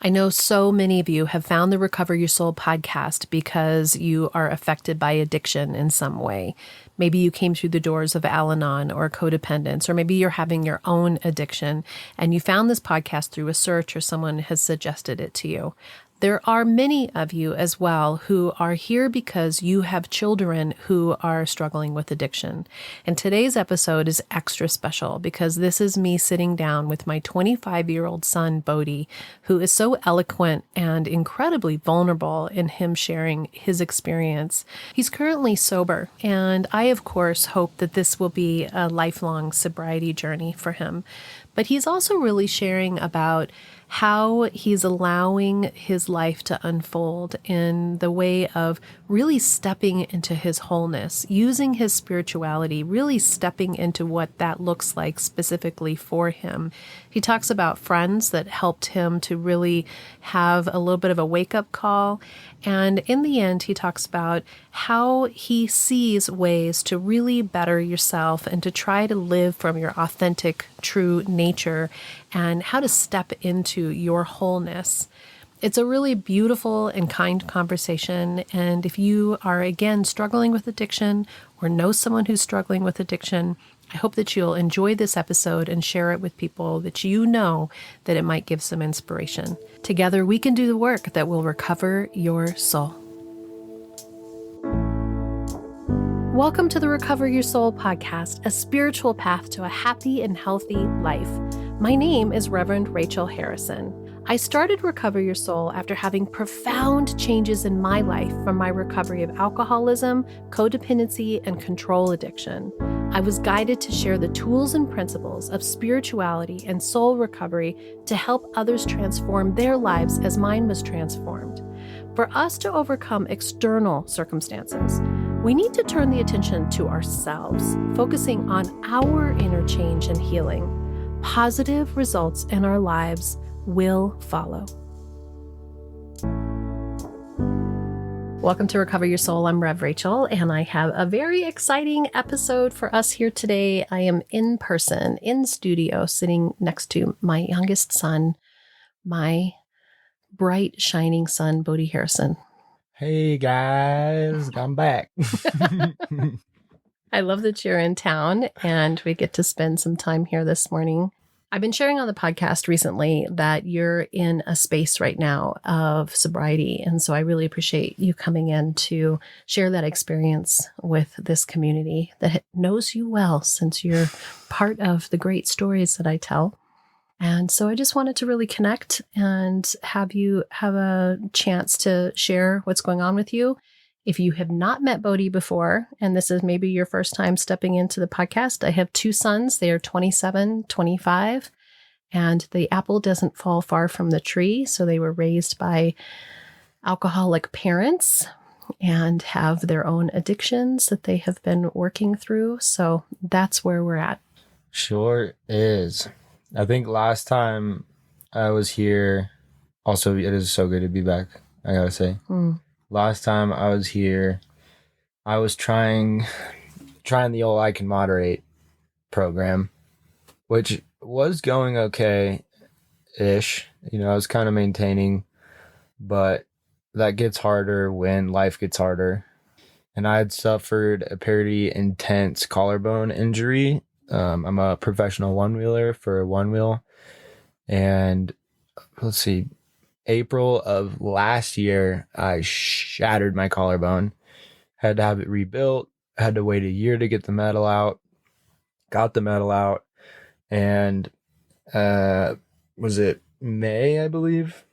I know so many of you have found the Recover Your Soul podcast because you are affected by addiction in some way. Maybe you came through the doors of Al-Anon or codependence, or maybe you're having your own addiction and you found this podcast through a search or someone has suggested it to you. There are many of you as well who are here because you have children who are struggling with addiction. And today's episode is extra special because this is me sitting down with my 25-year-old son, Bodhi, who is so eloquent and incredibly vulnerable in him sharing his experience. He's currently sober, and I, of course, hope that this will be a lifelong sobriety journey for him. But he's also really sharing about how he's allowing his life to unfold in the way of really stepping into his wholeness, using his spirituality, really stepping into what that looks like specifically for him. He talks about friends that helped him to really have a little bit of a wake-up call. And in the end, he talks about how he sees ways to really better yourself and to try to live from your authentic, true nature and how to step into your wholeness. It's a really beautiful and kind conversation. And if you are, again, struggling with addiction or know someone who's struggling with addiction, I hope that you'll enjoy this episode and share it with people that you know that it might give some inspiration. Together, we can do the work that will recover your soul. Welcome to the Recover Your Soul podcast, a spiritual path to a happy and healthy life. My name is Rev Rachel Harrison. I started Recover Your Soul after having profound changes in my life from my recovery of alcoholism, codependency, and control addiction. I was guided to share the tools and principles of spirituality and soul recovery to help others transform their lives as mine was transformed. For us to overcome external circumstances, we need to turn the attention to ourselves, focusing on our inner change and healing. Positive results in our lives will follow. Welcome to Recover Your Soul. I'm Rev Rachel, and I have a very exciting episode for us here today. I am in person, in studio, sitting next to my youngest son, my bright, shining son, Bodhi Harrison. Hey guys, I'm back. I love that you're in town and we get to spend some time here this morning. I've been sharing on the podcast recently that you're in a space right now of sobriety. And so I really appreciate you coming in to share that experience with this community that knows you well, since you're part of the great stories that I tell. And so I just wanted to really connect and have you have a chance to share what's going on with you. If you have not met Bodhi before, and this is maybe your first time stepping into the podcast, I have two sons. They are 27, 25, and the apple doesn't fall far from the tree. So they were raised by alcoholic parents and have their own addictions that they have been working through. So that's where we're at. Sure is. I think last time I was here, also, it is so good to be back, I gotta say. Last time I was here, I was trying the old I Can Moderate program, which was going okay-ish. You know, I was kind of maintaining, but that gets harder when life gets harder. And I had suffered a pretty intense collarbone injury. I'm a professional one-wheeler for Onewheel. And let's see, April of last year, I shattered my collarbone. Had to have it rebuilt. Had to wait a year to get the metal out. Got the metal out. And was it May, I believe?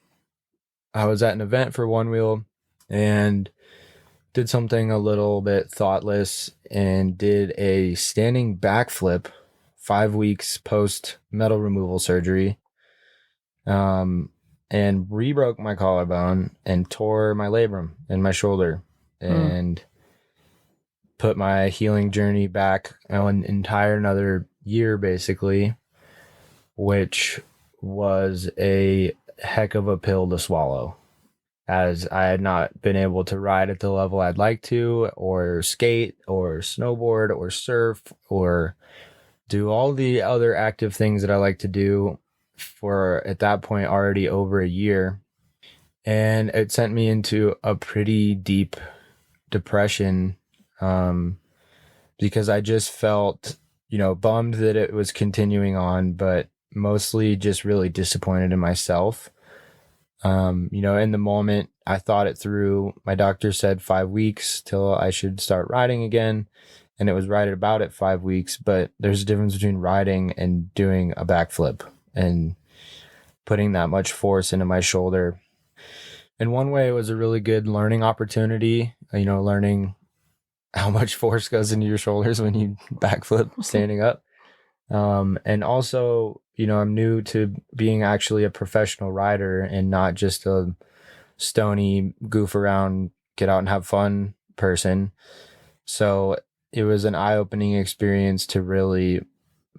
I was at an event for Onewheel and did something a little bit thoughtless and did a standing backflip 5 weeks post metal removal surgery. And re-broke my collarbone and tore my labrum in my shoulder and put my healing journey back an entire another year, basically, which was a heck of a pill to swallow, as I had not been able to ride at the level I'd like to, or skate, or snowboard, or surf, or do all the other active things that I like to do for, at that point, already over a year. And it sent me into a pretty deep depression, because I just felt, bummed that it was continuing on, but mostly just really disappointed in myself. In the moment, I thought it through. My doctor said 5 weeks till I should start riding again. And it was right about at 5 weeks, but there's a difference between riding and doing a backflip and putting that much force into my shoulder. In one way, it was a really good learning opportunity, learning how much force goes into your shoulders when you backflip standing up. And also, I'm new to being actually a professional rider and not just a stony goof around, get out and have fun person. So it was an eye-opening experience to really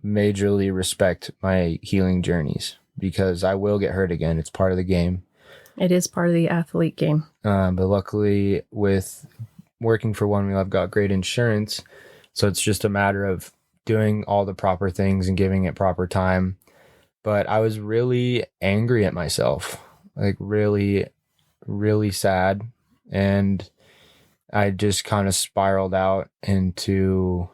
majorly respect my healing journeys, because I will get hurt again. It's part of the game. It is part of the athlete game. But luckily, with working for Onewheel, I've got great insurance. So it's just a matter of doing all the proper things and giving it proper time. But I was really angry at myself, like really, really sad. And I just kind of spiraled out into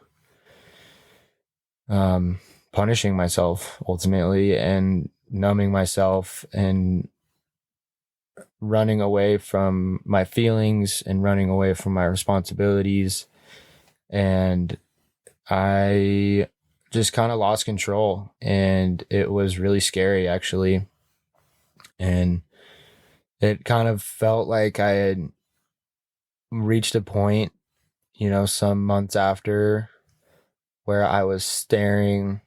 punishing myself ultimately, and numbing myself and running away from my feelings and running away from my responsibilities. And I just kind of lost control, and it was really scary, actually. And it kind of felt like I had reached a point, some months after, where I was staring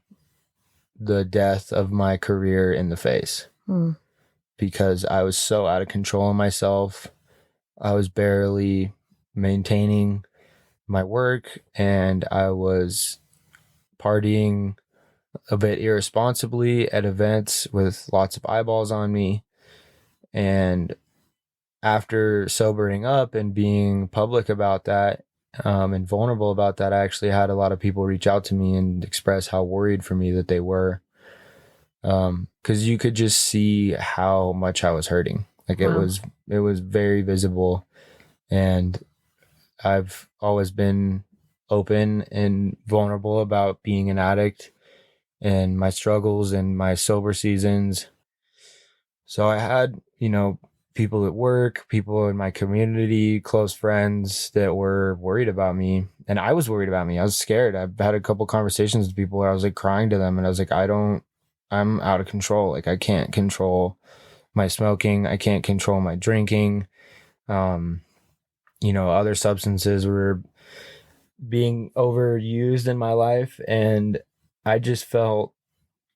the death of my career in the face. Because I was so out of control of myself. I was barely maintaining my work, and I was partying a bit irresponsibly at events with lots of eyeballs on me. And after sobering up and being public about that, and vulnerable about that, I actually had a lot of people reach out to me and express how worried for me that they were. Because you could just see how much I was hurting. Like, wow. It was very visible. And I've always been open and vulnerable about being an addict and my struggles and my sober seasons. So I had, people at work, people in my community, close friends that were worried about me. And I was worried about me. I was scared. I've had a couple conversations with people where I was like crying to them, and I was like, I'm out of control. Like, I can't control my smoking. I can't control my drinking. Other substances were being overused in my life, and I just felt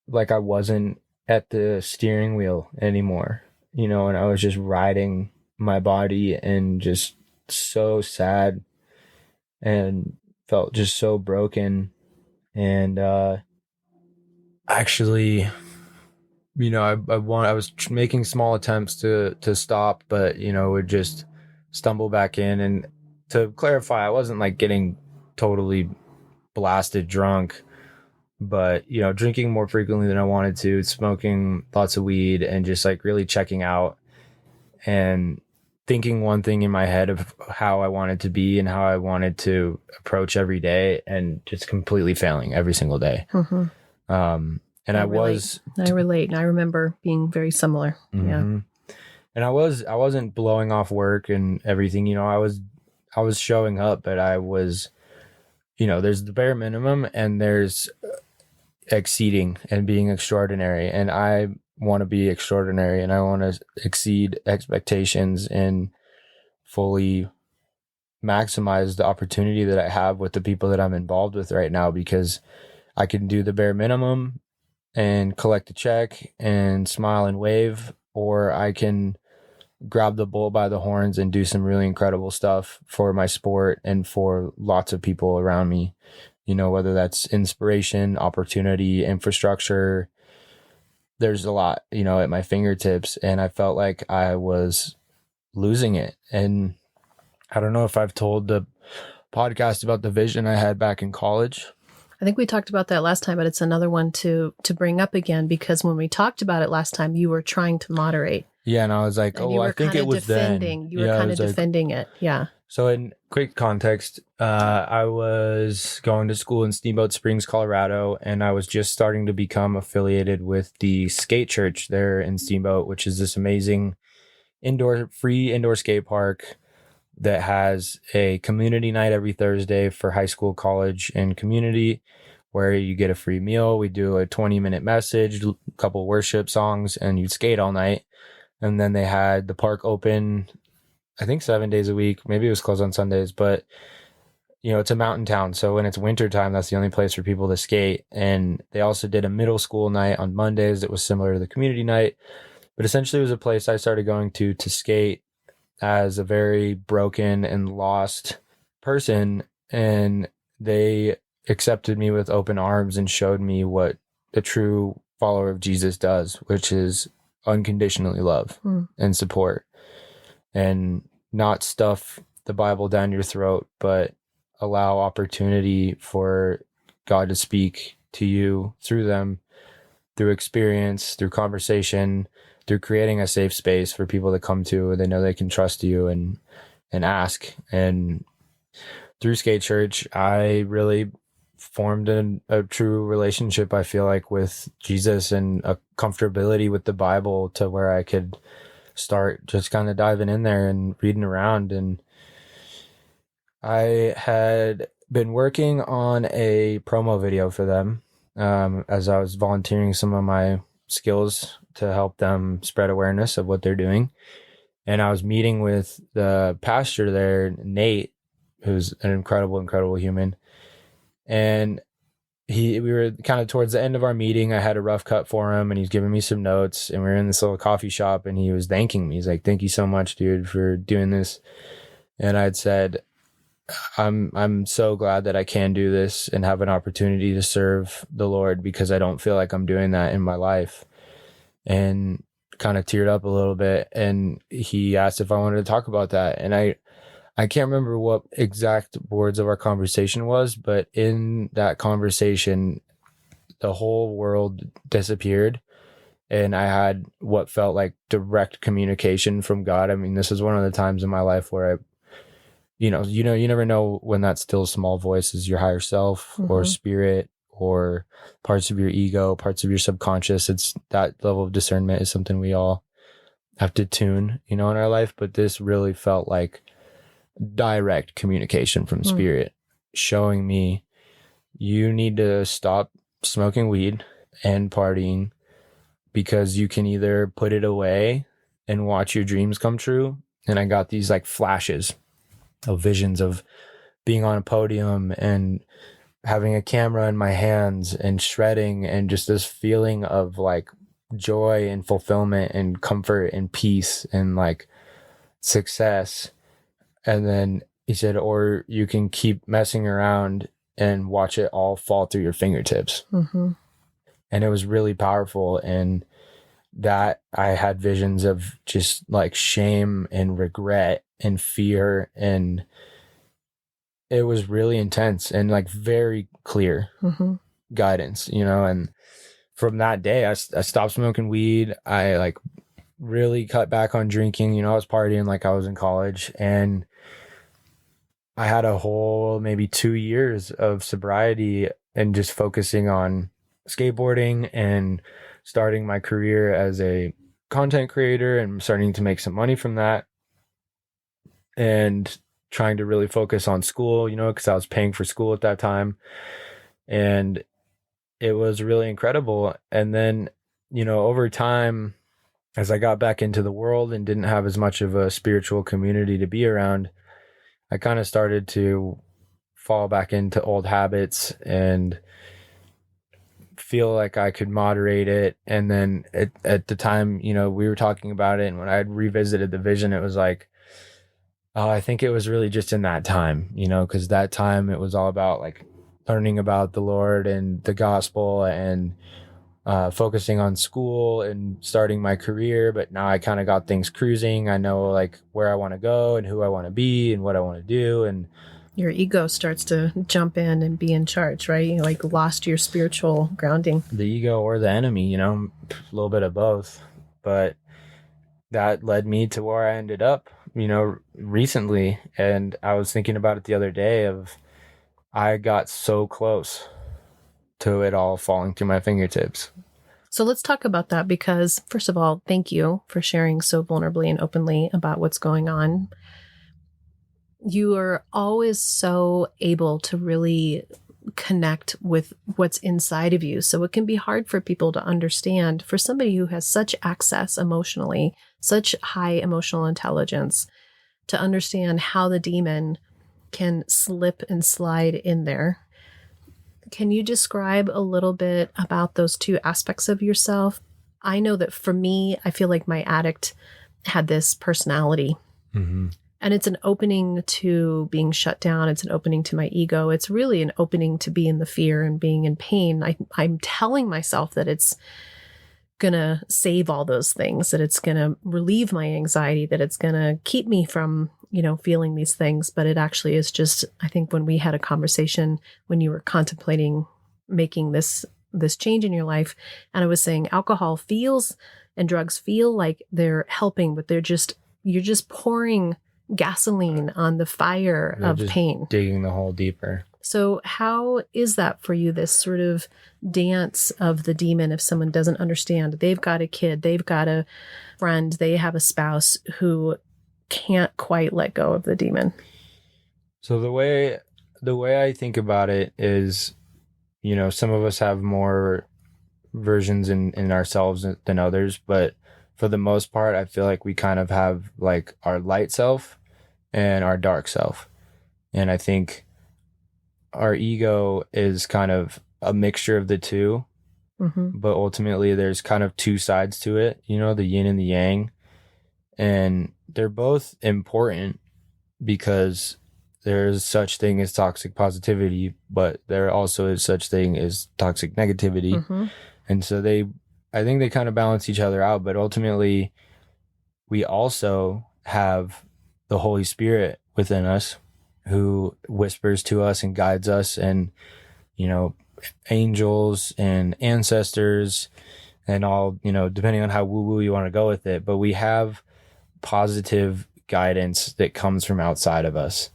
like I wasn't at the steering wheel anymore, and I was just riding my body, and just so sad and felt just so broken. And actually, I was making small attempts to stop, but would just stumble back in. And to clarify, I wasn't like getting totally blasted drunk, but drinking more frequently than I wanted to, smoking lots of weed, and just like really checking out and thinking one thing in my head of how I wanted to be and how I wanted to approach every day, and just completely failing every single day. Mm-hmm. And I relate. And I remember being very similar. Mm-hmm. Yeah. And I wasn't blowing off work and everything, I was showing up, but I was, there's the bare minimum and there's exceeding and being extraordinary. And I want to be extraordinary, and I want to exceed expectations and fully maximize the opportunity that I have with the people that I'm involved with right now, because I can do the bare minimum and collect a check and smile and wave, or I can grab the bull by the horns and do some really incredible stuff for my sport and for lots of people around me, whether that's inspiration, opportunity, infrastructure. There's a lot, at my fingertips, and I felt like I was losing it. And I don't know if I've told the podcast about the vision I had back in college. I think we talked about that last time, but it's another one to bring up again, because when we talked about it last time, you were trying to moderate. Yeah, and I was like, And you oh, I were think kind it of was defending. then. You were Yeah, I kind of was like, defending it. Yeah. so in quick context, I was going to school in Steamboat Springs, Colorado, and I was just starting to become affiliated with the skate church there in Steamboat, which is this amazing free indoor skate park that has a community night every Thursday for high school, college, and community, where you get a free meal. We do a 20-minute message, a couple worship songs, and you skate all night. And then they had the park open, I think 7 days a week. Maybe it was closed on Sundays, but it's a mountain town. So when it's winter time, that's the only place for people to skate. And they also did a middle school night on Mondays that was similar to the community night. But essentially it was a place I started going to skate as a very broken and lost person. And they accepted me with open arms and showed me what a true follower of Jesus does, which is unconditionally love and support, and not stuff the Bible down your throat, but allow opportunity for God to speak to you through them, through experience, through conversation, through creating a safe space for people to come to. They know they can trust you and ask. And through Skate Church, I really formed a true relationship, I feel like, with Jesus, and a comfortability with the Bible to where I could start just kind of diving in there and reading around. And I had been working on a promo video for them as I was volunteering some of my skills to help them spread awareness of what they're doing. And I was meeting with the pastor there, Nate, who's an incredible human. And we were kind of towards the end of our meeting. I had a rough cut for him, and he's giving me some notes, and we were in this little coffee shop, and he was thanking me. He's like, "Thank you so much, dude, for doing this." And I'd said, I'm so glad that I can do this and have an opportunity to serve the Lord, because I don't feel like I'm doing that in my life. And kind of teared up a little bit, and he asked if I wanted to talk about that. And I can't remember what exact words of our conversation was, but in that conversation, the whole world disappeared. And I had what felt like direct communication from God. I mean, this is one of the times in my life where you never know when that still small voice is your higher self or spirit or parts of your ego, parts of your subconscious. It's that level of discernment is something we all have to tune, in our life. But this really felt like direct communication from spirit, showing me, you need to stop smoking weed and partying, because you can either put it away and watch your dreams come true. And I got these like flashes of visions of being on a podium and having a camera in my hands and shredding, and just this feeling of like joy and fulfillment and comfort and peace and like success. And then he said, or you can keep messing around and watch it all fall through your fingertips. And it was really powerful. And that I had visions of just like shame and regret and fear, and it was really intense and like very clear guidance, and from that day I stopped smoking weed. I like really cut back on drinking. I was partying like I was in college, and I had a whole maybe 2 years of sobriety and just focusing on skateboarding and starting my career as a content creator and starting to make some money from that, and trying to really focus on school, because I was paying for school at that time. And it was really incredible. And then, over time, as I got back into the world and didn't have as much of a spiritual community to be around, I kind of started to fall back into old habits and feel like I could moderate it. And then at the time, we were talking about it, and when I had revisited the vision, it was like, oh, I think it was really just in that time, because that time it was all about like learning about the Lord and the gospel, and focusing on school and starting my career. But now I kind of got things cruising. I know like where I want to go and who I want to be and what I want to do. And Your ego starts to jump in and be in charge, right? You like lost your spiritual grounding. The ego or the enemy, a little bit of both. But that led me to where I ended up, recently. And I was thinking about it the other day I got so close to it all falling through my fingertips. So let's talk about that, because first of all, thank you for sharing so vulnerably and openly about what's going on. You are always so able to really connect with what's inside of you. So it can be hard for people to understand, for somebody who has such access emotionally, such high emotional intelligence, to understand how the demon can slip and slide in there. Can you describe a little bit about those two aspects of yourself? I know that for me, I feel like my addict had this personality. Mm-hmm. And it's an opening to being shut down. It's an opening to my ego. It's really an opening to be in the fear and being in pain. I'm telling myself that it's going to save all those things, that it's going to relieve my anxiety, that it's going to keep me from, feeling these things. But it actually is just, I think when we had a conversation, when you were contemplating making this change in your life, and I was saying alcohol feels and drugs feel like they're helping, but you're just pouring gasoline on the fire of pain. Digging the hole deeper. So how is that for you, this sort of dance of the demon? If someone doesn't understand, they've got a kid, they've got a friend, they have a spouse who can't quite let go of the demon. So the way I think about it is, some of us have more versions in ourselves than others, but for the most part, I feel like we kind of have like our light self and our dark self. And I think our ego is kind of a mixture of the two, but ultimately there's kind of two sides to it, the yin and the yang. And they're both important because there's such thing as toxic positivity, but there also is such thing as toxic negativity. And so I think they kind of balance each other out, but ultimately we also have the Holy Spirit within us who whispers to us and guides us, and, angels and ancestors and all, depending on how woo-woo you want to go with it. But we have positive guidance that comes from outside of us.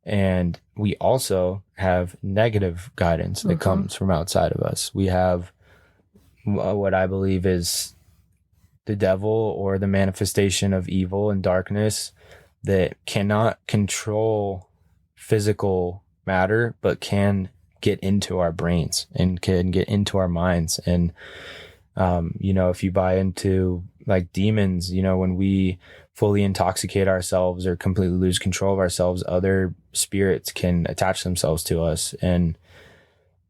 And we also have negative guidance that comes from outside of us. We have what I believe is the devil, or the manifestation of evil and darkness, that cannot control physical matter, but can get into our brains and can get into our minds. And, if you buy into like demons, when we fully intoxicate ourselves or completely lose control of ourselves, other spirits can attach themselves to us. And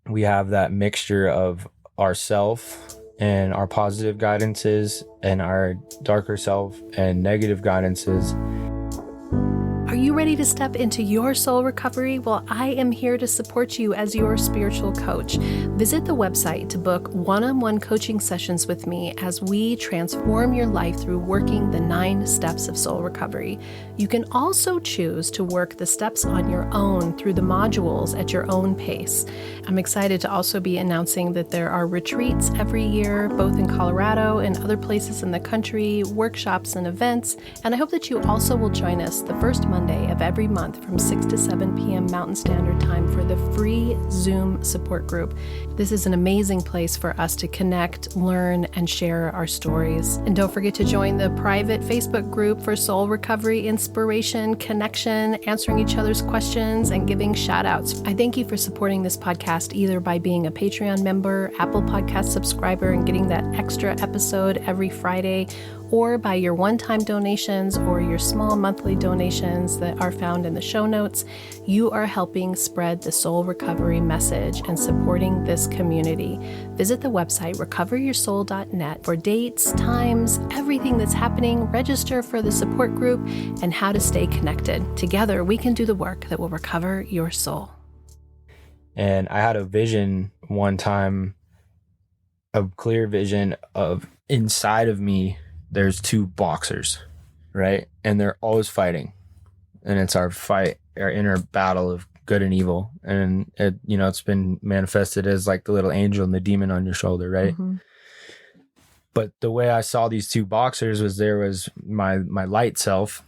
we have that mixture of ourself and our positive guidances and our darker self and negative guidances. Are you ready to step into your soul recovery? Well, I am here to support you as your spiritual coach. Visit the website to book one-on-one coaching sessions with me as we transform your life through working the 9 steps of soul recovery. You can also choose to work the steps on your own through the modules at your own pace. I'm excited to also be announcing that there are retreats every year, both in Colorado and other places in the country, workshops and events. And I hope that you also will join us the first Monday of every month from 6 to 7 p.m. Mountain Standard Time for the free Zoom support group. This is an amazing place for us to connect, learn, and share our stories. And don't forget to join the private Facebook group for soul recovery, inspiration, connection, answering each other's questions, and giving shout outs. I thank you for supporting this podcast either by being a Patreon member, Apple Podcast subscriber, and getting that extra episode every Friday, or by your one-time donations or your small monthly donations that are found in the show notes. You are helping spread the soul recovery message and supporting this community. Visit the website recoveryoursoul.net for dates, times, everything that's happening, register for the support group, and how to stay connected. Together, we can do the work that will recover your soul. And I had a vision one time, a clear vision of inside of me, there's 2 boxers, right? And they're always fighting. And it's our inner battle of good and evil, and it, you know, it's been manifested as like the little angel and the demon on your shoulder, right? Mm-hmm. But the way I saw these two boxers was there was my light self,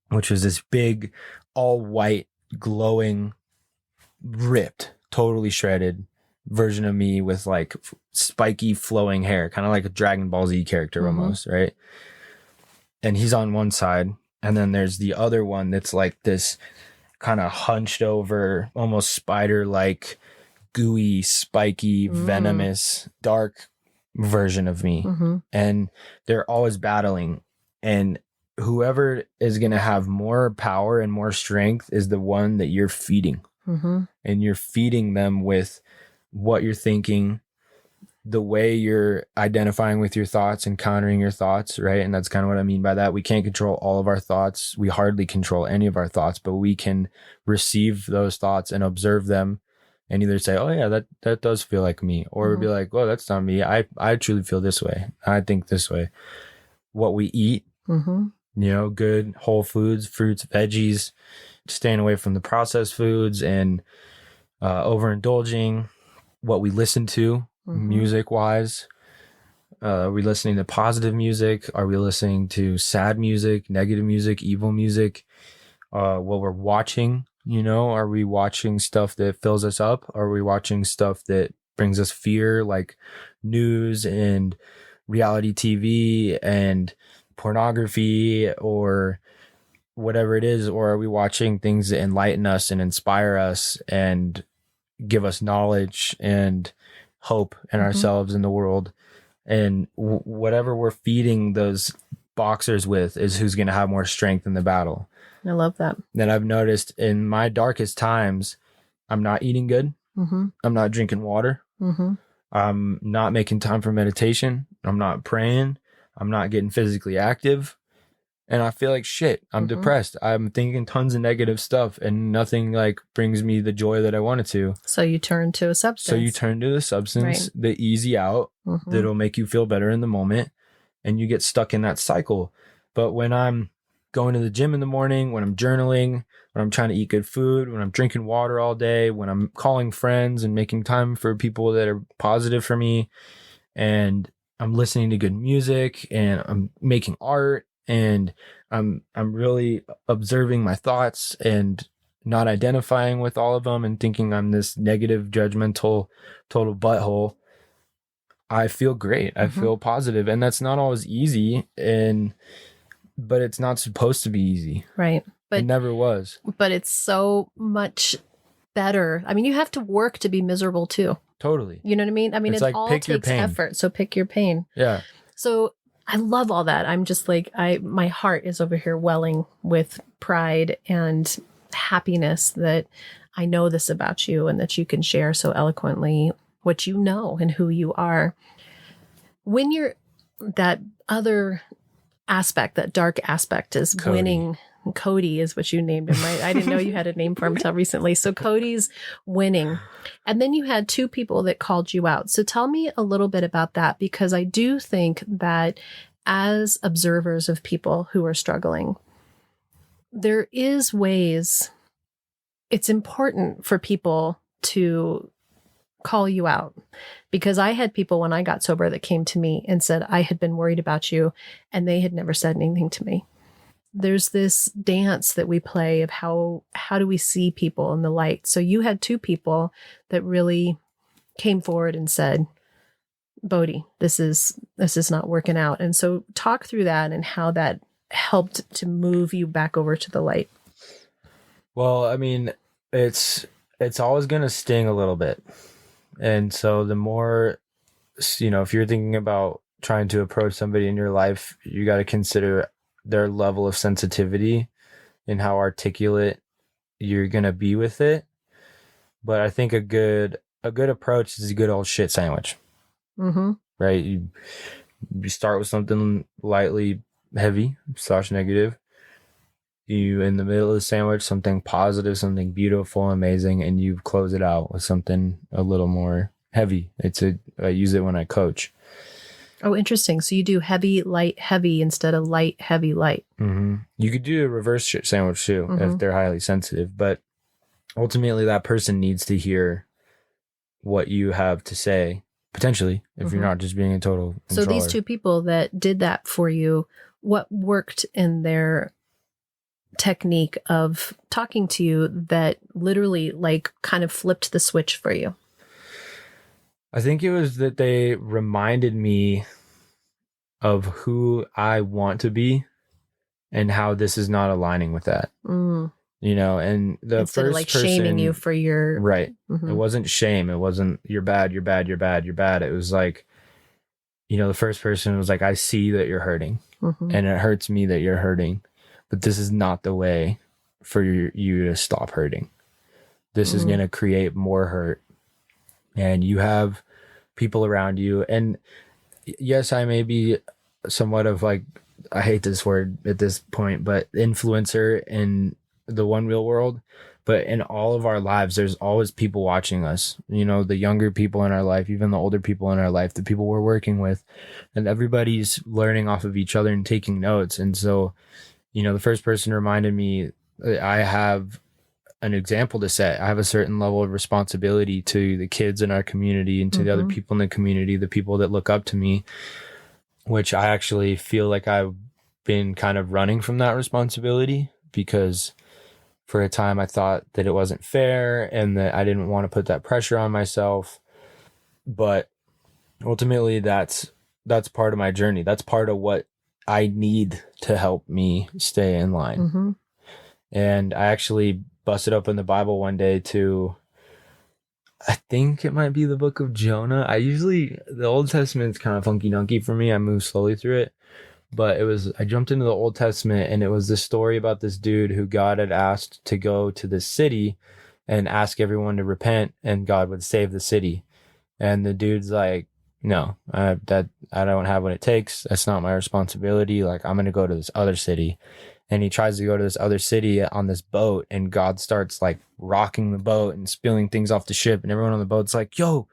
which was this big, all white, glowing, ripped, totally shredded version of me with like spiky flowing hair, kind of like a Dragon Ball Z character almost, right? And he's on one side, and then there's the other one that's like this kind of hunched over, almost spider like, gooey, spiky, venomous, dark version of me. And they're always battling, and whoever is going to have more power and more strength is the one that you're feeding. And you're feeding them with what you're thinking, the way you're identifying with your thoughts and countering your thoughts, right? And that's kind of what I mean by that. We can't control all of our thoughts. We hardly control any of our thoughts, but we can receive those thoughts and observe them and either say, oh yeah, that does feel like me, or be like, well, that's not me. I truly feel this way. I think this way. What we eat, you know, good whole foods, fruits, veggies, staying away from the processed foods and overindulging. What we listen to, music wise. Are we listening to positive music? Are we listening to sad music, negative music, evil music? What we're watching, you know, are we watching stuff that fills us up? Are we watching stuff that brings us fear, like news and reality TV and pornography or whatever it is? Or are we watching things that enlighten us and inspire us and give us knowledge and hope in ourselves and the world? And whatever we're feeding those boxers with is who's going to have more strength in the battle. I love that. Then I've noticed in my darkest times, I'm not eating good. I'm not drinking water. I'm not making time for meditation. I'm not praying. I'm not getting physically active. And I feel like shit. I'm depressed. I'm thinking tons of negative stuff, and nothing like brings me the joy that I wanted to. So you turn to a substance. So you turn to the substance, the easy out that'll make you feel better in the moment, and you get stuck in that cycle. But when I'm going to the gym in the morning, when I'm journaling, when I'm trying to eat good food, when I'm drinking water all day, when I'm calling friends and making time for people that are positive for me, and I'm listening to good music, and I'm making art, and I'm really observing my thoughts and not identifying with all of them and thinking I'm this negative, judgmental, total butthole, I feel great. I feel positive. And that's not always easy, but it's not supposed to be easy. Right. But it never was. But it's so much better. I mean, you have to work to be miserable too. Totally. You know what I mean? I mean, it's it like, all pick your takes pain. effort. So pick your pain. Yeah. So I love all that. I'm just like, my heart is over here welling with pride and happiness that I know this about you and that you can share so eloquently what you know and who you are. When you're that other aspect, that dark aspect is Cody. Winning. Cody is what you named him, right? I didn't know you had a name for him until recently. So Cody's winning. And then you had two people that called you out. So tell me a little bit about that, because I do think that as observers of people who are struggling, there is ways it's important for people to call you out. Because I had people when I got sober that came to me and said, I had been worried about you, and they had never said anything to me. There's this dance that we play of how do we see people in the light. So you had two people that really came forward and said, Bodhi, this is not working out. And so talk through that and how that helped to move you back over to the light. Well, I mean, it's always going to sting a little bit. And so the more, you know, if you're thinking about trying to approach somebody in your life, you got to consider their level of sensitivity and how articulate you're going to be with it. But I think a good approach is a good old shit sandwich. Right? You start with something lightly heavy / negative. You, in the middle of the sandwich, something positive, something beautiful, amazing, and you close it out with something a little more heavy. I use it when I coach. Oh, interesting. So you do heavy, light, heavy instead of light, heavy, light. You could do a reverse shit sandwich too if they're highly sensitive. But ultimately that person needs to hear what you have to say, potentially, if you're not just being a total controller. So these two people that did that for you, what worked in their technique of talking to you that literally like kind of flipped the switch for you? I think it was that they reminded me of who I want to be and how this is not aligning with that. You know, and the Instead first of like person, shaming you for your right. It wasn't shame. It wasn't you're bad, you're bad, you're bad, you're bad. It was like, you know, the first person was like, I see that you're hurting and it hurts me that you're hurting, but this is not the way for you to stop hurting. This is going to create more hurt. And you have people around you. And yes, I may be somewhat of like, I hate this word at this point, but influencer in the Onewheel world. But in all of our lives, there's always people watching us, you know, the younger people in our life, even the older people in our life, the people we're working with, and everybody's learning off of each other and taking notes. And so, you know, the first person reminded me I have an example to set. I have a certain level of responsibility to the kids in our community and to the other people in the community, the people that look up to me, which I actually feel like I've been kind of running from that responsibility because for a time I thought that it wasn't fair and that I didn't want to put that pressure on myself. But ultimately that's part of my journey. That's part of what I need to help me stay in line. And I actually busted open the Bible one day to, I think it might be the book of Jonah. The Old Testament's kind of funky dunky for me. I move slowly through it. But I jumped into the Old Testament and it was this story about this dude who God had asked to go to this city and ask everyone to repent and God would save the city. And the dude's like, no, I don't have what it takes. That's not my responsibility. Like, I'm going to go to this other city. And he tries to go to this other city on this boat and God starts like rocking the boat and spilling things off the ship. And everyone on the boat's like, yo,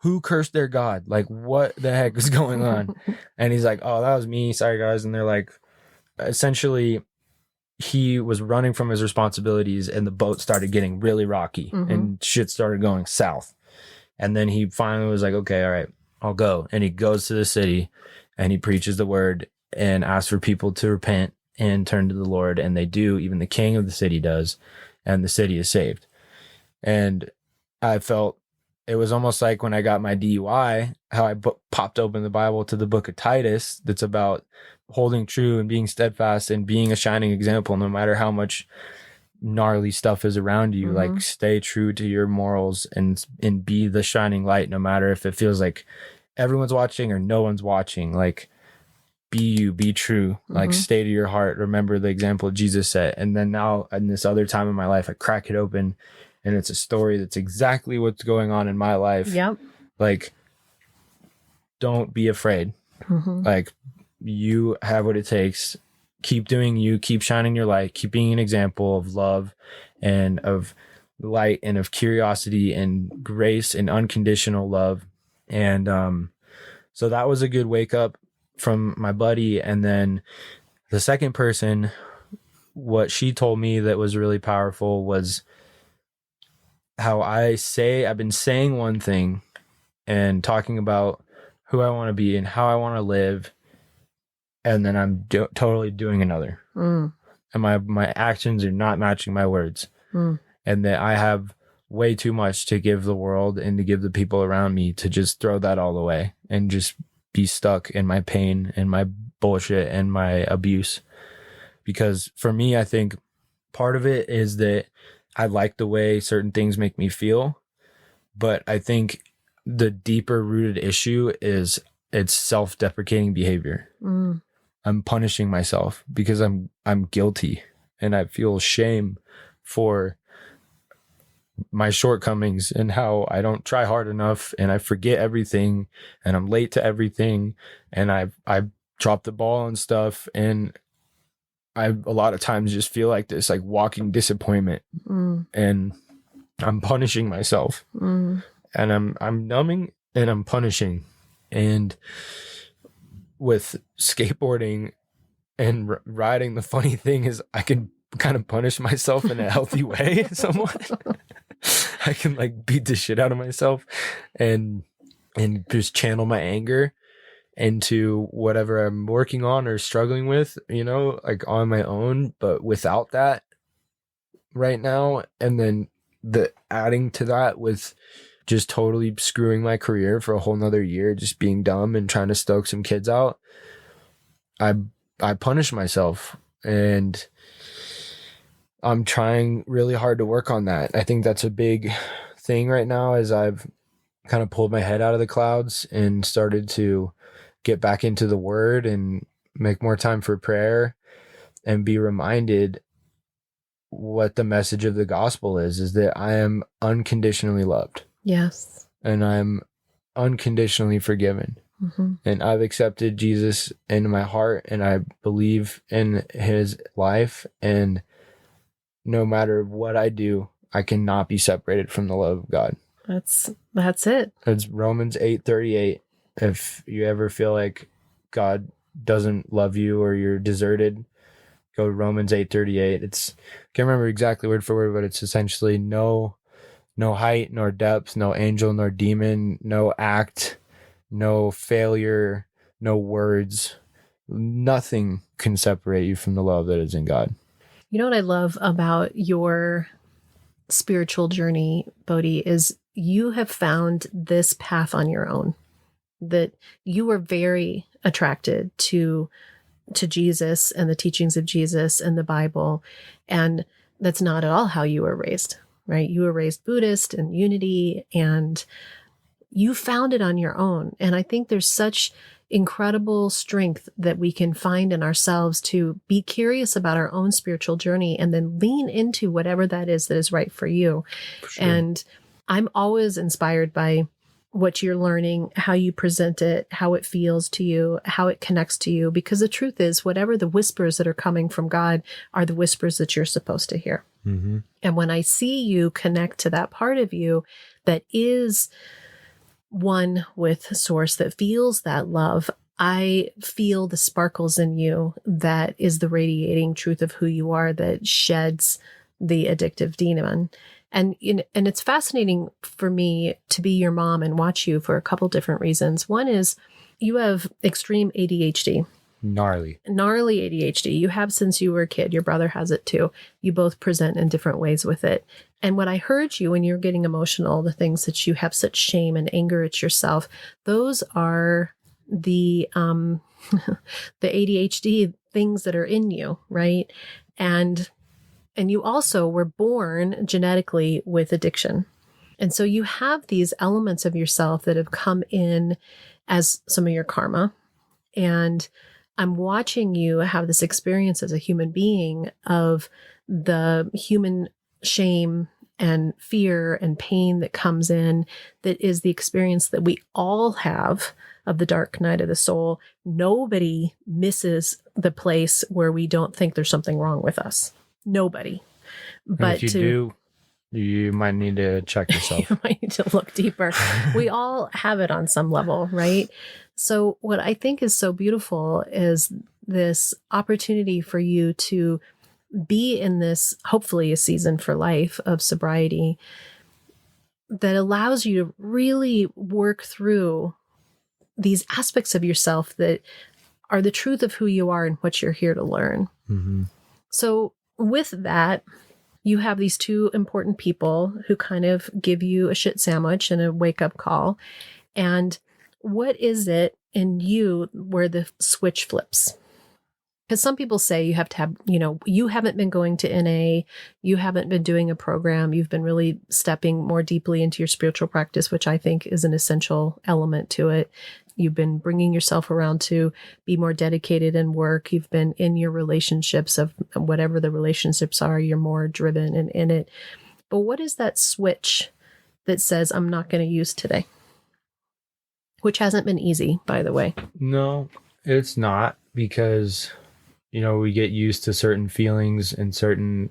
who cursed their God? Like, what the heck is going on? And he's like, oh, that was me. Sorry, guys. And they're like, essentially, he was running from his responsibilities and the boat started getting really rocky and shit started going south. And then he finally was like, okay, all right, I'll go. And he goes to the city and he preaches the word and asks for people to repent and turn to the Lord. And they do. Even the king of the city does. And the city is saved. And I felt it was almost like when I got my DUI, how I popped open the Bible to the book of Titus that's about holding true and being steadfast and being a shining example, no matter how much gnarly stuff is around you. Like, stay true to your morals and be the shining light, no matter if it feels like everyone's watching or no one's watching. Like, be you, be true, like stay to your heart. Remember the example Jesus set. And then now in this other time in my life, I crack it open and it's a story that's exactly what's going on in my life. Yep. Like, don't be afraid. Like, you have what it takes. Keep doing you, keep shining your light, keep being an example of love and of light and of curiosity and grace and unconditional love. And so that was a good wake up from my buddy. And then the second person, what she told me that was really powerful was how I've been saying one thing and talking about who I want to be and how I want to live, and then I'm totally doing another. And my actions are not matching my words. And that I have way too much to give the world and to give the people around me to just throw that all away and just be stuck in my pain and my bullshit and my abuse. Because for me, I think part of it is that I like the way certain things make me feel, but I think the deeper rooted issue is it's self-deprecating behavior. I'm punishing myself because I'm guilty and I feel shame for my shortcomings and how I don't try hard enough and I forget everything and I'm late to everything and I drop the ball and stuff, and I a lot of times just feel like this like walking disappointment and I'm punishing myself and I'm numbing and I'm punishing. And with skateboarding and riding, the funny thing is I can kind of punish myself in a healthy way somewhat. I can like beat the shit out of myself and just channel my anger into whatever I'm working on or struggling with, you know, like on my own, but without that right now. And then the adding to that with just totally screwing my career for a whole nother year, just being dumb and trying to stoke some kids out. I punish myself, and I'm trying really hard to work on that. I think that's a big thing right now, as I've kind of pulled my head out of the clouds and started to get back into the word and make more time for prayer and be reminded what the message of the gospel is that I am unconditionally loved. Yes. And I'm unconditionally forgiven. Mm-hmm. And I've accepted Jesus into my heart, and I believe in his life. And no matter what I do, I cannot be separated from the love of God. That's it. It's Romans 8:38. If you ever feel like God doesn't love you or you're deserted, go to Romans 8:38. It's, can't remember exactly word for word, but it's essentially no height nor depth, no angel nor demon, no act, no failure, no words. Nothing can separate you from the love that is in God. You know what I love about your spiritual journey, Bodhi, is you have found this path on your own, that you were very attracted to Jesus and the teachings of Jesus and the Bible. And that's not at all how you were raised, right? You were raised Buddhist and unity, and you found it on your own. And I think there's such incredible strength that we can find in ourselves to be curious about our own spiritual journey and then lean into whatever that is right for you. For sure. And I'm always inspired by what you're learning, how you present it, how it feels to you, how it connects to you. Because the truth is, whatever the whispers that are coming from God are the whispers that you're supposed to hear. Mm-hmm. And when I see you connect to that part of you that is one with Source, that feels that love, I feel the sparkles in you that is the radiating truth of who you are, that sheds the addictive demon. And it's fascinating for me to be your mom and watch you for a couple different reasons. One is you have extreme ADHD. Gnarly ADHD. You have since you were a kid. Your brother has it too. You both present in different ways with it. And when I heard you, when you're getting emotional, the things that you have such shame and anger at yourself, those are the the ADHD things that are in you, right? And you also were born genetically with addiction. And so you have these elements of yourself that have come in as some of your karma. And I'm watching you have this experience as a human being of the human shame and fear and pain that comes in, that is the experience that we all have of the dark night of the soul. Nobody misses the place where we don't think there's something wrong with us. Nobody. But if you do, you might need to check yourself. You might need to look deeper. We all have it on some level, right? So what I think is so beautiful is this opportunity for you to be in this, hopefully a season for life of sobriety that allows you to really work through these aspects of yourself that are the truth of who you are and what you're here to learn. Mm-hmm. So with that, you have these two important people who kind of give you a shit sandwich and a wake-up call. And what is it in you where the switch flips? Because some people say you have to have, you haven't been going to NA, you haven't been doing a program, you've been really stepping more deeply into your spiritual practice, which I think is an essential element to it. You've been bringing yourself around to be more dedicated in work. You've been in your relationships, of whatever the relationships are, you're more driven and in it. But what is that switch that says, I'm not going to use today? Which hasn't been easy, by the way. No, it's not, because, we get used to certain feelings and certain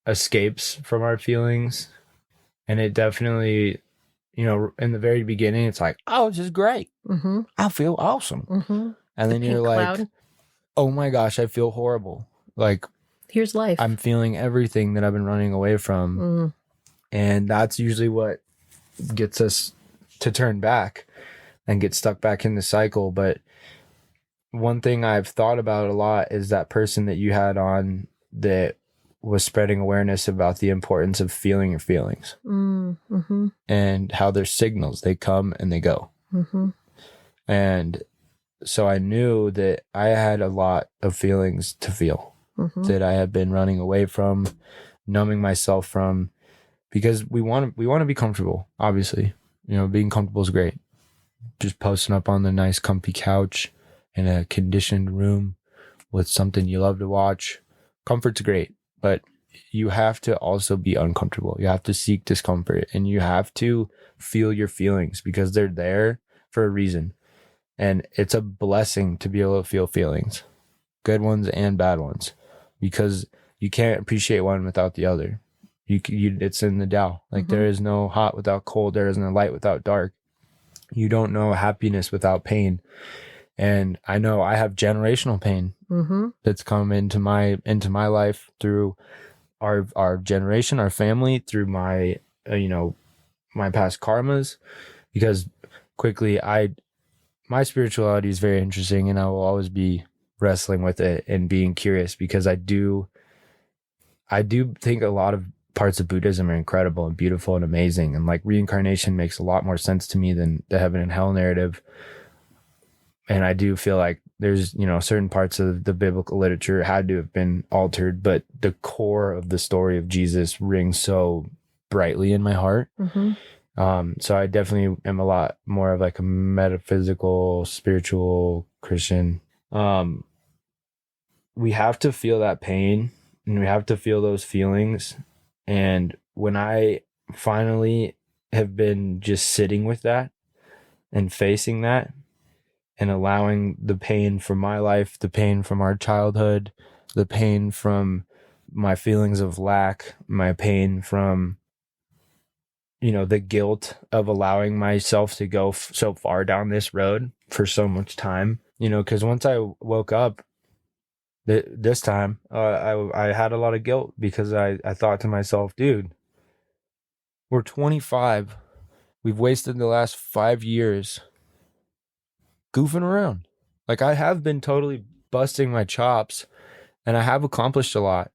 escapes from our feelings. And it definitely, in the very beginning, it's like, oh, this is great. Mm-hmm. I feel awesome. Mm-hmm. And then you're like, oh my gosh, I feel horrible. Like, Here's life. I'm feeling everything that I've been running away from. And that's usually what gets us to turn back and get stuck back in the cycle. But one thing I've thought about a lot is that person that you had on that was spreading awareness about the importance of feeling your feelings and how they're signals. They come and they go. And so I knew that I had a lot of feelings to feel that I had been running away from, numbing myself from, because we want to be comfortable. Obviously, you know, being comfortable is great. Just posting up on the nice comfy couch in a conditioned room with something you love to watch. Comfort's great, but you have to also be uncomfortable. You have to seek discomfort, and you have to feel your feelings because they're there for a reason. And it's a blessing to be able to feel feelings, good ones and bad ones, because you can't appreciate one without the other. It's in the Tao. Like there is no hot without cold. There is no light without dark. You don't know happiness without pain. And I know I have generational pain that's come into my life through our generation, our family, through my my past karmas. Because quickly, my spirituality is very interesting, and I will always be wrestling with it and being curious, because I do think a lot of parts of Buddhism are incredible and beautiful and amazing, and like reincarnation makes a lot more sense to me than the heaven and hell narrative. And I do feel like there's, certain parts of the biblical literature had to have been altered, but the core of the story of Jesus rings so brightly in my heart. So I definitely am a lot more of like a metaphysical, spiritual Christian. We have to feel that pain, and we have to feel those feelings. And when I finally have been just sitting with that and facing that, and allowing the pain from my life, the pain from our childhood, the pain from my feelings of lack, my pain from, the guilt of allowing myself to go so far down this road for so much time, because once I woke up this time, I had a lot of guilt, because I thought to myself, dude, we're 25. We've wasted the last 5 years goofing around. Like, I have been totally busting my chops, and I have accomplished a lot,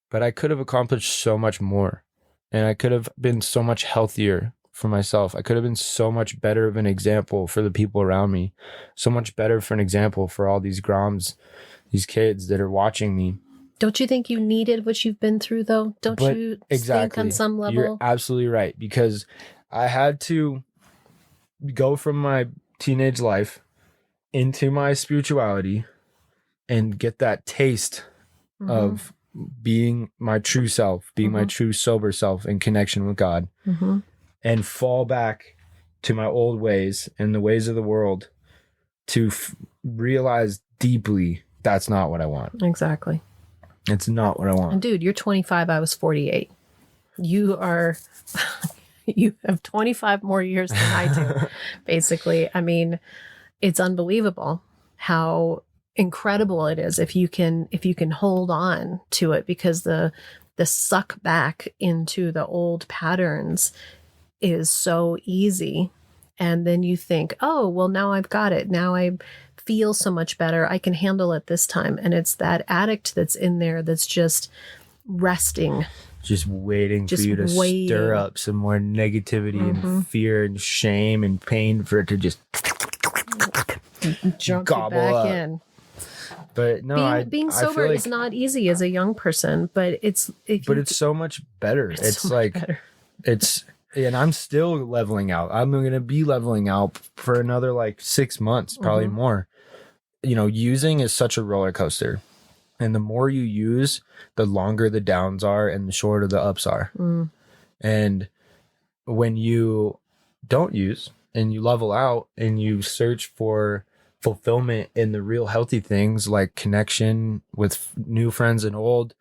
but I could have accomplished so much more, and I could have been so much healthier for myself. I could have been so much better of an example for the people around me, so much better for an example for all these groms, these kids that are watching me. Don't you think you needed what you've been through, though? Don't you think on some level? You're absolutely right, because I had to go from my teenage life into my spirituality and get that taste of being my true self, being my true sober self in connection with God, and fall back to my old ways and the ways of the world to realize deeply that's not what I want. Exactly. It's not what I want. And dude, you're 25. I was 48. You have 25 more years than I do, basically. I mean, it's unbelievable how incredible it is if you can hold on to it, because the suck back into the old patterns is so easy. And then you think, oh, well, now I've got it. Now I feel so much better. I can handle it this time. And it's that addict that's in there that's just resting. Just waiting for you to stir up some more negativity and fear and shame and pain for it to just gobble back up. In. But no, being sober is not easy as a young person, but it's so much better. It's so like much better. And I'm still leveling out. I'm going to be leveling out for another like 6 months, probably more. Using is such a roller coaster. And the more you use, the longer the downs are and the shorter the ups are. And when you don't use and you level out and you search for fulfillment in the real healthy things like connection with new friends and old,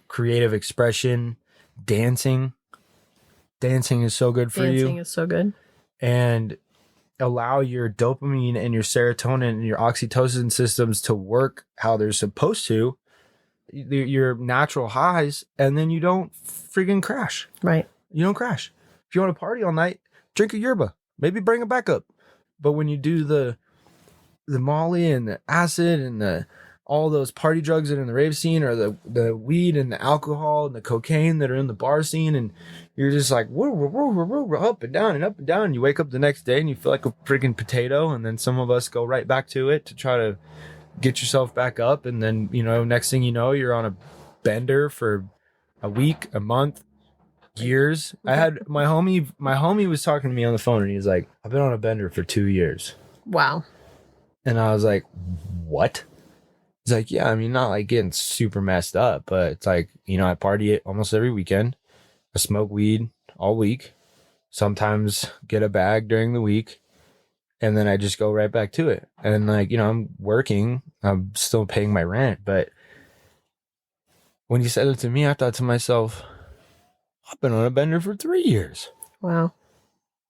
creative expression, dancing is so good for you. Dancing is so good. And allow your dopamine and your serotonin and your oxytocin systems to work how they're supposed to, your natural highs, and then you don't freaking crash. Right. You don't crash. If you want to party all night, drink a yerba, maybe bring it back up. But when you do the Molly and the acid and all those party drugs that are in the rave scene, or the weed and the alcohol and the cocaine that are in the bar scene, and you're just like whoa, whoa, whoa, whoa, whoa, up and down and up and down, and you wake up the next day and you feel like a freaking potato, and then some of us go right back to it to try to get yourself back up, and then next thing you know, you're on a bender for a week, a month, years. I had my homie was talking to me on the phone, and he's like, I've been on a bender for 2 years. Wow. And I was like, what? He's like, yeah, I mean, not like getting super messed up, but it's like, I party it almost every weekend. I smoke weed all week, sometimes get a bag during the week, and then I just go right back to it. And like, I'm working, I'm still paying my rent. But when he said it to me, I thought to myself, I've been on a bender for 3 years. Wow.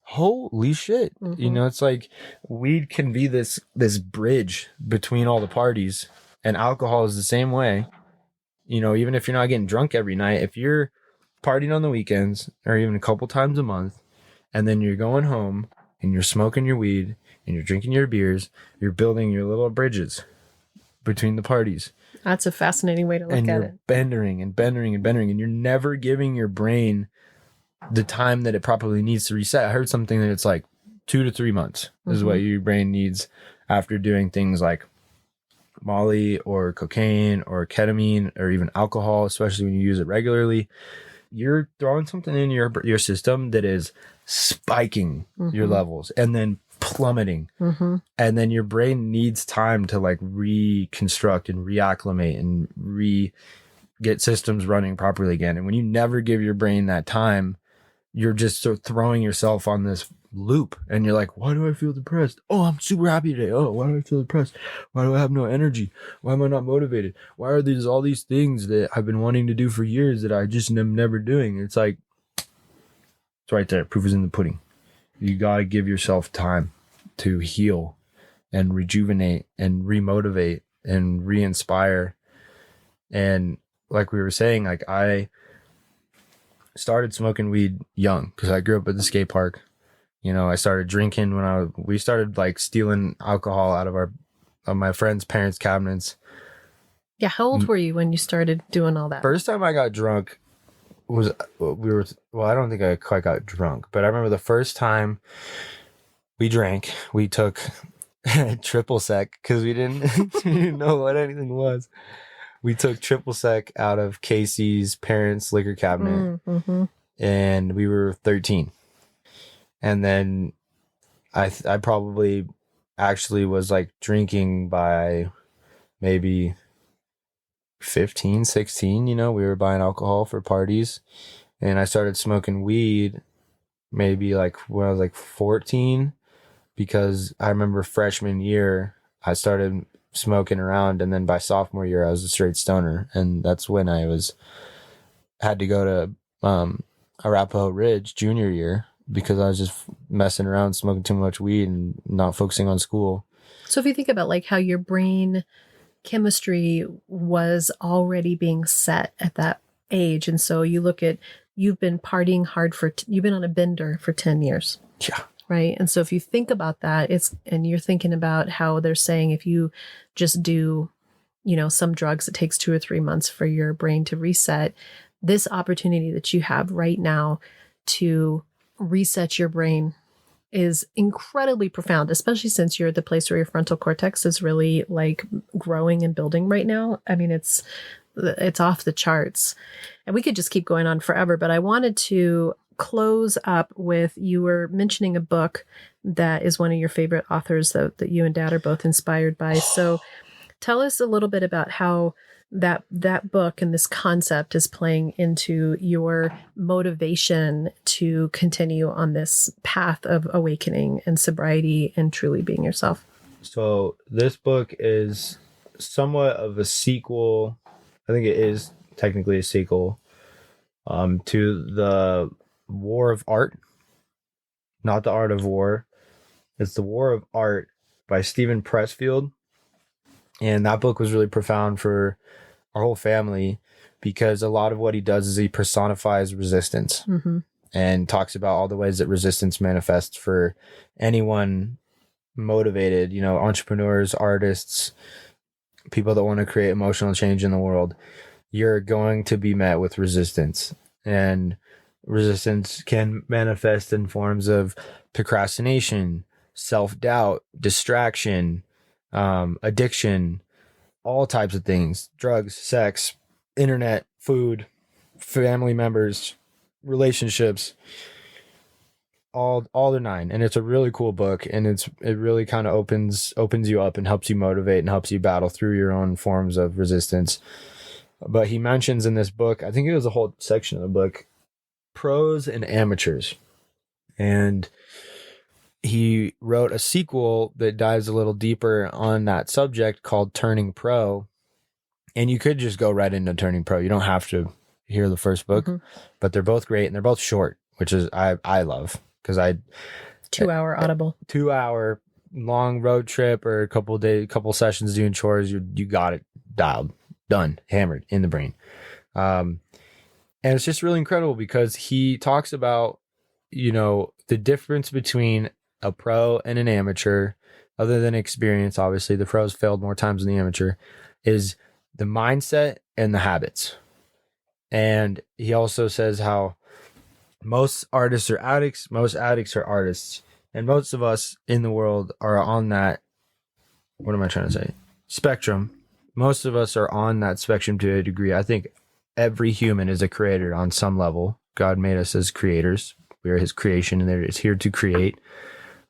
Holy shit. Mm-hmm. It's like weed can be this bridge between all the parties, and alcohol is the same way. Even if you're not getting drunk every night, if you're partying on the weekends or even a couple times a month, and then you're going home and you're smoking your weed and you're drinking your beers, you're building your little bridges between the parties. That's a fascinating way to look and at you're it. bendering and bendering and bendering, and you're never giving your brain the time that it properly needs to reset. I heard something that it's like 2 to 3 months is what your brain needs after doing things like Molly or cocaine or ketamine or even alcohol, especially when you use it regularly. You're throwing something in your system that is spiking your levels and then plummeting. And then your brain needs time to like reconstruct and reacclimate and get systems running properly again. And when you never give your brain that time, you're just sort of throwing yourself on this loop, and you're like, why do I feel depressed? Oh, I'm super happy today. Oh, why do I feel depressed? Why do I have no energy? Why am I not motivated? Why are these all these things that I've been wanting to do for years that I just am never doing? It's like, it's right there. Proof is in the pudding. You got to give yourself time to heal and rejuvenate and remotivate and re-inspire. And like we were saying, like I started smoking weed young because I grew up at the skate park. I started drinking when we started like stealing alcohol out of my friends' parents' cabinets. Yeah. How old were you when you started doing all that? First time I got drunk was I don't think I quite got drunk, but I remember the first time we drank, we took triple sec because we didn't know what anything was. We took triple sec out of Casey's parents' liquor cabinet, and we were 13. And then I probably actually was like drinking by maybe 15, 16, we were buying alcohol for parties. And I started smoking weed maybe like when I was like 14, because I remember freshman year, I started smoking around, and then by sophomore year, I was a straight stoner. And that's when I had to go to Arapahoe Ridge junior year, because I was just messing around, smoking too much weed and not focusing on school. So if you think about like how your brain chemistry was already being set at that age, and so you look at, you've been partying hard you've been on a bender for 10 years. Yeah. Right. And so if you think about that, and you're thinking about how they're saying if you just do, some drugs, it takes 2 or 3 months for your brain to reset. This opportunity that you have right now to reset your brain is incredibly profound, especially since you're at the place where your frontal cortex is really like growing and building right now. I mean, it's off the charts, and we could just keep going on forever, but I wanted to close up with, you were mentioning a book that is one of your favorite authors that you and Dad are both inspired by. So tell us a little bit about how that book and this concept is playing into your motivation to continue on this path of awakening and sobriety and truly being yourself. So this book is somewhat of a sequel. I think it is technically a sequel to the War of Art, not the Art of War. It's the War of Art by Stephen Pressfield. And that book was really profound for our whole family, because a lot of what he does is he personifies resistance and talks about all the ways that resistance manifests for anyone motivated, you know, entrepreneurs, artists, people that want to create emotional change in the world. You're going to be met with resistance, and resistance can manifest in forms of procrastination, self-doubt, distraction, addiction, all types of things, drugs, sex, internet, food, family members, relationships, all the nine. And it's a really cool book, and it really kind of opens you up and helps you motivate and helps you battle through your own forms of resistance. But he mentions in this book, I think it was a whole section of the book, pros and amateurs. And he wrote a sequel that dives a little deeper on that subject called Turning Pro. And you could just go right into Turning Pro. You don't have to hear the first book, but they're both great, and they're both short, which is I love, because 2-hour Audible, 2-hour long road trip or a couple sessions doing chores. You got it dialed, done, hammered in the brain. And it's just really incredible because he talks about, you know, the difference between a pro and an amateur, other than experience. Obviously, the pros failed more times than the amateur, is the mindset and the habits. And he also says how most artists are addicts, most addicts are artists. And most of us in the world are on that, what am I trying to say? Spectrum. Most of us are on that spectrum to a degree. I think every human is a creator on some level. God made us as creators. We are his creation, and it's here to create,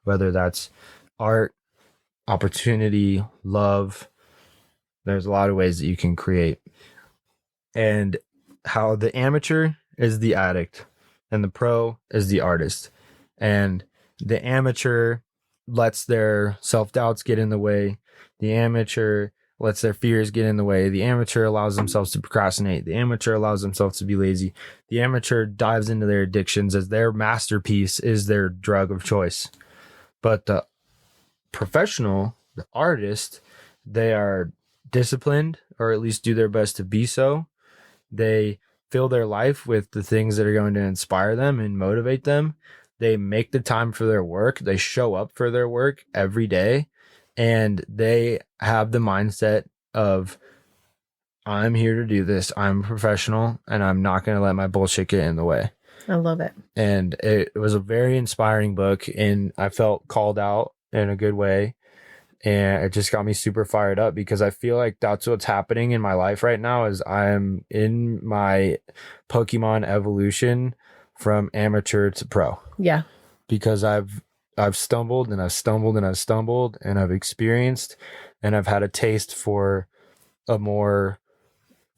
whether that's art, opportunity, love. There's a lot of ways that you can create. And how the amateur is the addict and the pro is the artist. And the amateur lets their self-doubts get in the way. The amateur lets their fears get in the way. The amateur allows themselves to procrastinate. The amateur allows themselves to be lazy. The amateur dives into their addictions as their masterpiece is their drug of choice. But the professional, the artist, they are disciplined, or at least do their best to be so. They fill their life with the things that are going to inspire them and motivate them. They make the time for their work. They show up for their work every day. And they have the mindset of, I'm here to do this. I'm a professional, and I'm not going to let my bullshit get in the way. I love it. And it was a very inspiring book, and I felt called out in a good way. And it just got me super fired up, because I feel like that's what's happening in my life right now is I'm in my Pokemon evolution from amateur to pro. Yeah. Because I've stumbled and I've stumbled and I've stumbled, and I've experienced, and I've had a taste for a more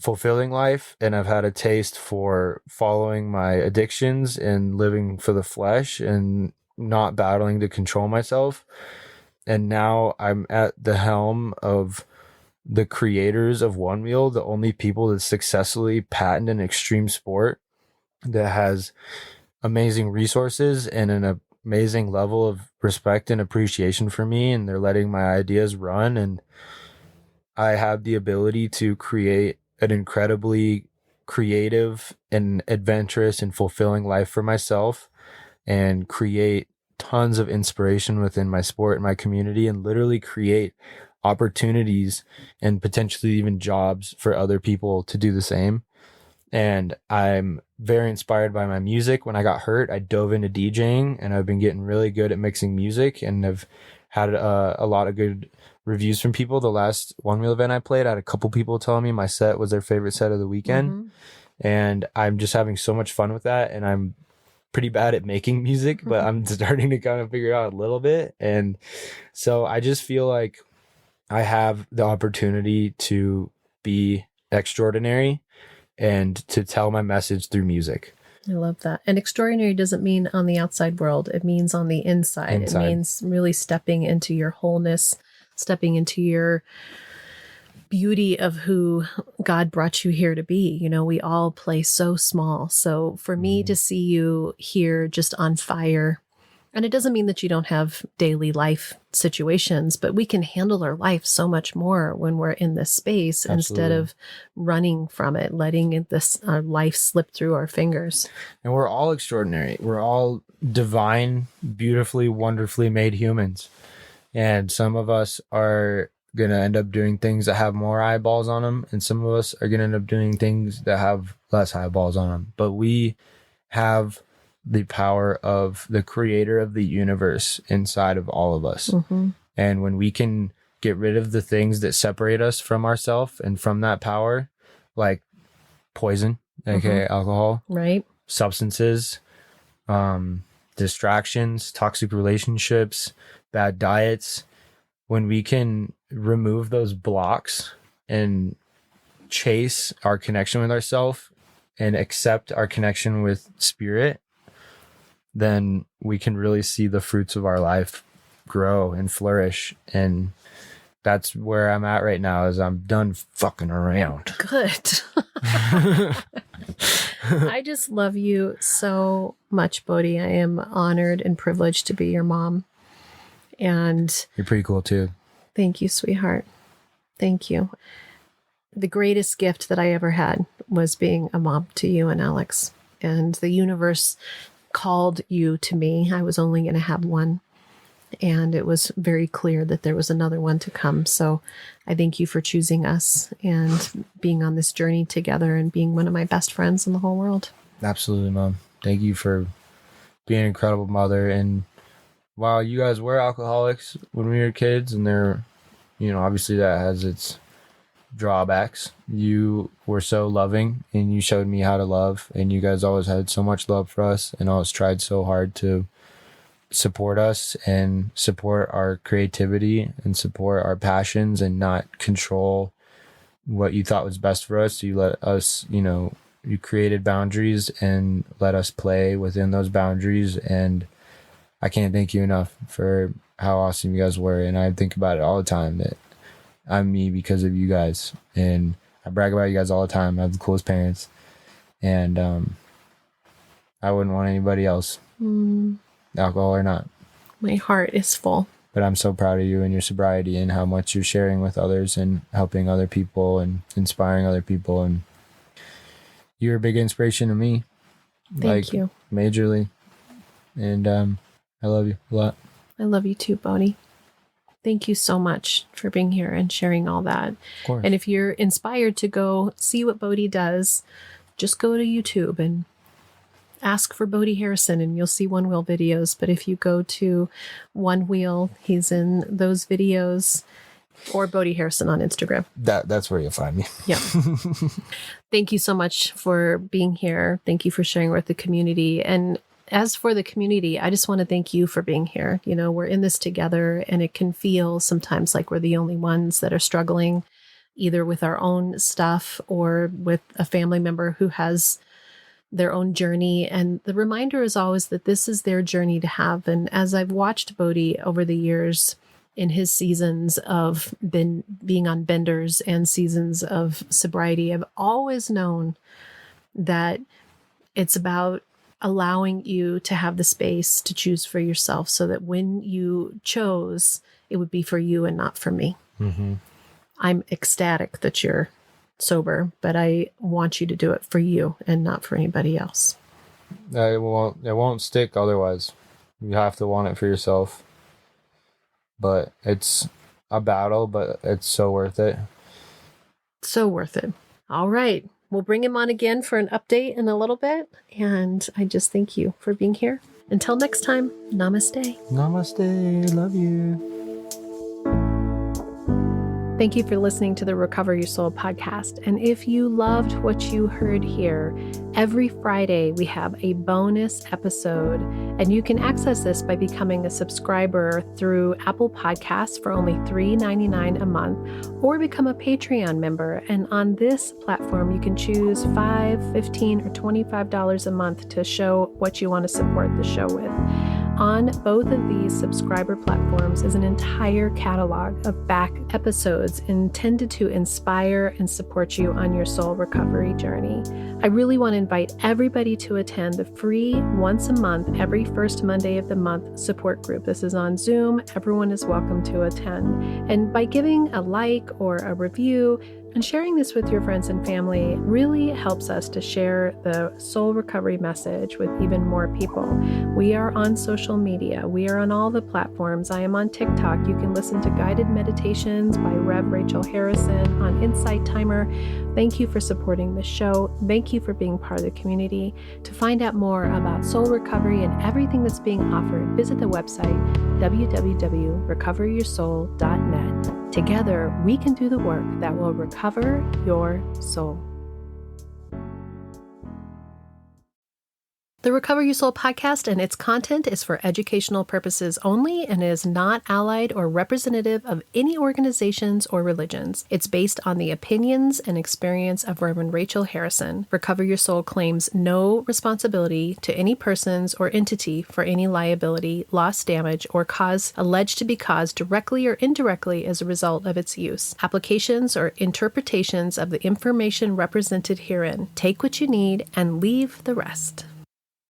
fulfilling life, and I've had a taste for following my addictions and living for the flesh and not battling to control myself. And now I'm at the helm of the creators of Onewheel, the only people that successfully patent an extreme sport that has amazing resources and an amazing level of respect and appreciation for me. And they're letting my ideas run. And I have the ability to create an incredibly creative and adventurous and fulfilling life for myself, and create tons of inspiration within my sport and my community, and literally create opportunities and potentially even jobs for other people to do the same. And I'm very inspired by my music. When I got hurt, I dove into DJing, and I've been getting really good at mixing music, and I've had a lot of good reviews from people. The last Onewheel event I played, I had a couple people telling me my set was their favorite set of the weekend. And I'm just having so much fun with that. And I'm pretty bad at making music, but I'm starting to kind of figure it out a little bit. And so I just feel like I have the opportunity to be extraordinary and to tell my message through music. I love that. And extraordinary doesn't mean on the outside world. It means on the inside. It means really stepping into your wholeness, stepping into your beauty of who God brought you here to be. You know, we all play so small. So for me to see you here just on fire, And it doesn't mean that you don't have daily life situations, but we can handle our life so much more when we're in this space instead of running from it, letting our life slip through our fingers. And we're all extraordinary. We're all divine, beautifully, wonderfully made humans. And some of us are going to end up doing things that have more eyeballs on them. And some of us are going to end up doing things that have less eyeballs on them. But we have the power of the creator of the universe inside of all of us. Mm-hmm. And when we can get rid of the things that separate us from ourselves and from that power, like poison, aka alcohol, right? Substances, distractions, toxic relationships, bad diets, when we can remove those blocks and chase our connection with ourselves and accept our connection with spirit, then we can really see the fruits of our life grow and flourish. And that's where I'm at right now, is I'm done fucking around. Good. I just love you so much, Bodhi. I am honored and privileged to be your mom. And you're pretty cool too. Thank you, sweetheart. Thank you. The greatest gift that I ever had was being a mom to you and Alex. And the universe called you to me. I was only going to have one. And it was very clear that there was another one to come. So I thank you for choosing us and being on this journey together and being one of my best friends in the whole world. Absolutely, Mom. Thank you for being an incredible mother. And while you guys were alcoholics when we were kids, and they're, obviously that has its drawbacks, you were so loving and you showed me how to love, and you guys always had so much love for us and always tried so hard to support us and support our creativity and support our passions and not control what you thought was best for us. You let us, you created boundaries and let us play within those boundaries. And I can't thank you enough for how awesome you guys were. And I think about it all the time, that I'm me because of you guys. And I brag about you guys all the time. I have the coolest parents. And I wouldn't want anybody else, alcohol or not. My heart is full. But I'm so proud of you and your sobriety and how much you're sharing with others and helping other people and inspiring other people. And you're a big inspiration to me. Thank you. Majorly. And I love you a lot. I love you too, Bodhi. Thank you so much for being here and sharing all that. Of course. And if you're inspired to go see what Bodhi does, just go to YouTube and ask for Bodhi Harrison and you'll see Onewheel videos. But if you go to Onewheel, he's in those videos, or Bodhi Harrison on Instagram. That's where you'll find me. Yeah. Thank you so much for being here. Thank you for sharing with the community. And as for the community, I just want to thank you for being here. We're in this together, and it can feel sometimes like we're the only ones that are struggling, either with our own stuff or with a family member who has their own journey. And the reminder is always that this is their journey to have. And as I've watched Bodhi over the years in his seasons of being on benders and seasons of sobriety, I've always known that it's about allowing you to have the space to choose for yourself, so that when you chose, it would be for you and not for me. Mm-hmm. I'm ecstatic that you're sober, but I want you to do it for you and not for anybody else. It won't stick otherwise. You have to want it for yourself. But it's a battle, but it's so worth it. So worth it. All right. We'll bring him on again for an update in a little bit. And I just thank you for being here. Until next time, namaste. Namaste. Love you. Thank you for listening to the Recover Your Soul podcast. And if you loved what you heard here, every Friday we have a bonus episode, and you can access this by becoming a subscriber through Apple Podcasts for only $3.99 a month, or become a Patreon member. And on this platform, you can choose $5, $15, or $25 a month to show what you want to support the show with. On both of these subscriber platforms is an entire catalog of back episodes intended to inspire and support you on your soul recovery journey. I really want to invite everybody to attend the free once a month, every first Monday of the month support group. This is on Zoom. Everyone is welcome to attend. And by giving a like or a review and sharing this with your friends and family really helps us to share the soul recovery message with even more people. We are on social media. We are on all the platforms. I am on TikTok. You can listen to guided meditations by Rev Rachel Harrison on Insight Timer. Thank you for supporting the show. Thank you for being part of the community. To find out more about soul recovery and everything that's being offered, visit the website www.recoveryoursoul.net. Together, we can do the work that will recover your soul. The Recover Your Soul podcast and its content is for educational purposes only and is not allied or representative of any organizations or religions. It's based on the opinions and experience of Rev Rachel Harrison. Recover Your Soul claims no responsibility to any persons or entity for any liability, loss, damage, or cause alleged to be caused directly or indirectly as a result of its use. Applications or interpretations of the information represented herein. Take what you need and leave the rest.